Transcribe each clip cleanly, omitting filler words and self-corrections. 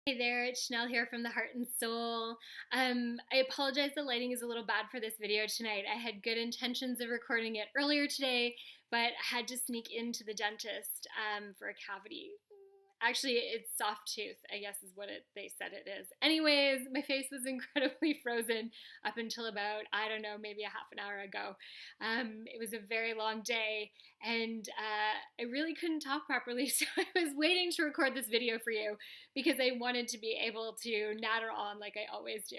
Hey there, it's Chanel here from the Heart and Soul. I apologize, the lighting is a little bad for this video tonight. I had good intentions of recording it earlier today, but I had to sneak into the dentist for a cavity. Actually, it's soft tooth, I guess is what they said it is. Anyways, my face was incredibly frozen up until about, I don't know, maybe a half an hour ago. It was a very long day, and I really couldn't talk properly, so I was waiting to record this video for you because I wanted to be able to natter on like I always do.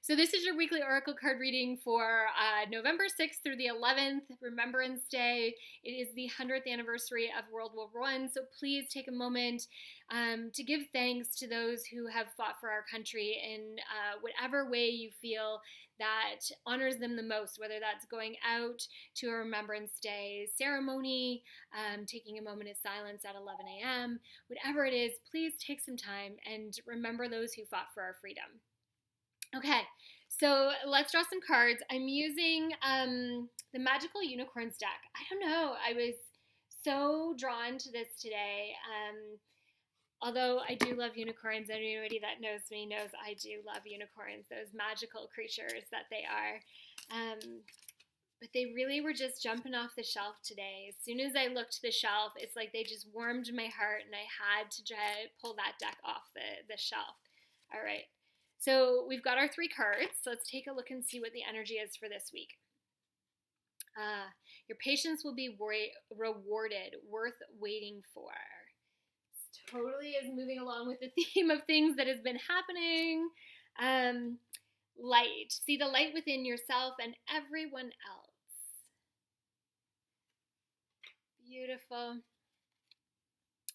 So this is your weekly oracle card reading for November 6th through the 11th, Remembrance Day. It is the 100th anniversary of World War I, so please take a moment to give thanks to those who have fought for our country in whatever way you feel that honors them the most, whether that's going out to a Remembrance Day ceremony, taking a moment of silence at 11 a.m., whatever it is, please take some time and remember those who fought for our freedom. Okay, so let's draw some cards. I'm using the Magical Unicorns deck. I don't know, I was so drawn to this today. Although I do love unicorns, anybody that knows me knows I do love unicorns, those magical creatures that they are. But they really were just jumping off the shelf today. As soon as I looked to the shelf, it's like they just warmed my heart and I had to pull that deck off the shelf. All right. So we've got our 3 cards. So let's take a look and see what the energy is for this week. Your patience will be rewarded, worth waiting for. This totally is moving along with the theme of things that has been happening. Light. See the light within yourself and everyone else. Beautiful.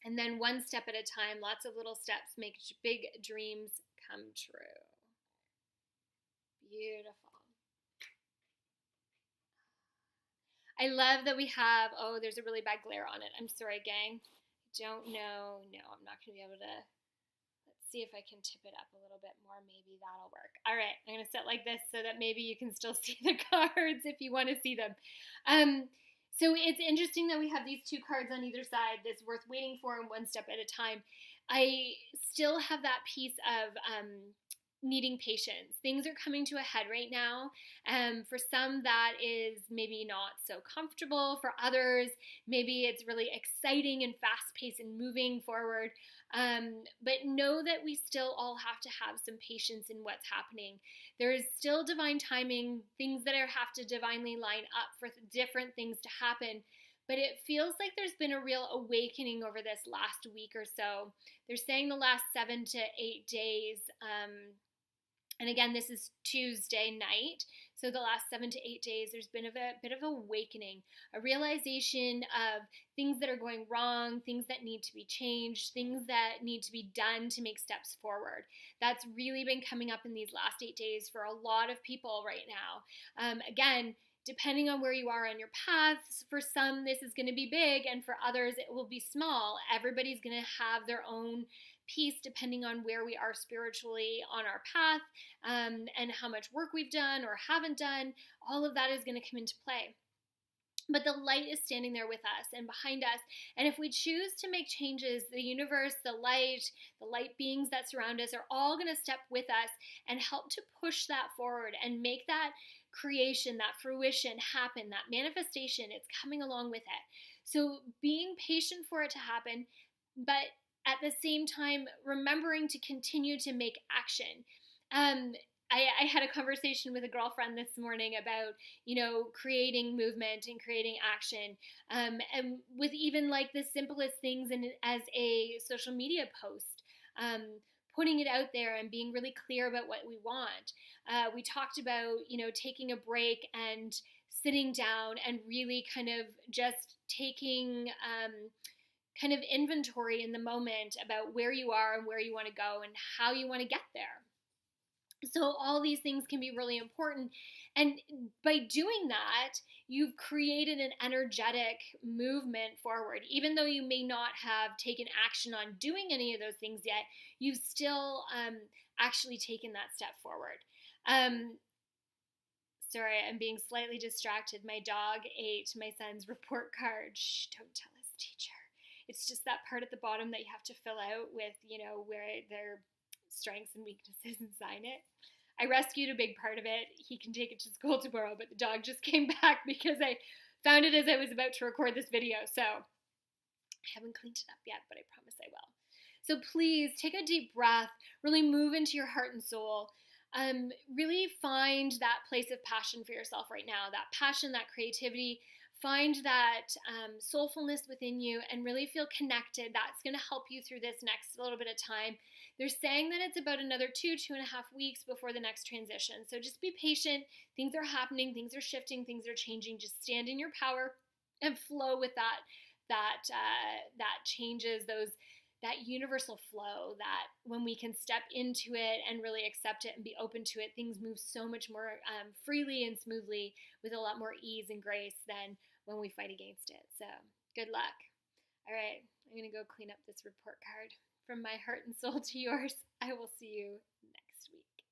And then one step at a time, lots of little steps make big dreams come true. Beautiful. I love that we have, oh, there's a really bad glare on it. I'm sorry, gang. Don't know. No, I'm not going to be able to. Let's see if I can tip it up a little bit more. Maybe that'll work. All right, I'm going to sit like this so that maybe you can still see the cards if you want to see them. So it's interesting that we have these 2 cards on either side, this worth waiting for and one step at a time. I still have that piece of needing patience. Things are coming to a head right now. For some, that is maybe not so comfortable. For others, maybe it's really exciting and fast-paced and moving forward. But know that we still all have to have some patience in what's happening. There is still divine timing, things that have to divinely line up for different things to happen. But it feels like there's been a real awakening over this last week or so. They're saying the last 7 to 8 days. And again, this is Tuesday night. So the last 7 to 8 days, there's been a bit of awakening, a realization of things that are going wrong, things that need to be changed, things that need to be done to make steps forward. That's really been coming up in these last 8 days for a lot of people right now. Again, depending on where you are on your path, for some this is going to be big and for others it will be small. Everybody's going to have their own piece depending on where we are spiritually on our path and how much work we've done or haven't done. All of that is going to come into play. But the light is standing there with us and behind us. And if we choose to make changes, the universe, the light beings that surround us are all going to step with us and help to push that forward and make that creation, that fruition happen, that manifestation. It's coming along with it. So being patient for it to happen, but at the same time, remembering to continue to make action. I had a conversation with a girlfriend this morning about, creating movement and creating action. And with even like the simplest things as a social media post, putting it out there and being really clear about what we want. We talked about, taking a break and sitting down and really kind of just taking kind of inventory in the moment about where you are and where you want to go and how you want to get there. So all these things can be really important. And by doing that, you've created an energetic movement forward. Even though you may not have taken action on doing any of those things yet, you've still actually taken that step forward. Sorry, I'm being slightly distracted. My dog ate my son's report card. Shh, don't tell his teacher. It's just that part at the bottom that you have to fill out with, where they're strengths and weaknesses and sign it. I rescued a big part of it. He can take it to school tomorrow, but the dog just came back because I found it as I was about to record this video. So I haven't cleaned it up yet, but I promise I will. So please take a deep breath, really move into your heart and soul. Really find that place of passion for yourself right now, that passion, that creativity. Find that soulfulness within you and really feel connected. That's going to help you through this next little bit of time. They're saying that it's about another 2.5 weeks before the next transition. So just be patient. Things are happening. Things are shifting. Things are changing. Just stand in your power and flow with that changes, that universal flow, that when we can step into it and really accept it and be open to it, things move so much more freely and smoothly with a lot more ease and grace than when we fight against it. So good luck. All right, I'm going to go clean up this report card. From my heart and soul to yours, I will see you next week.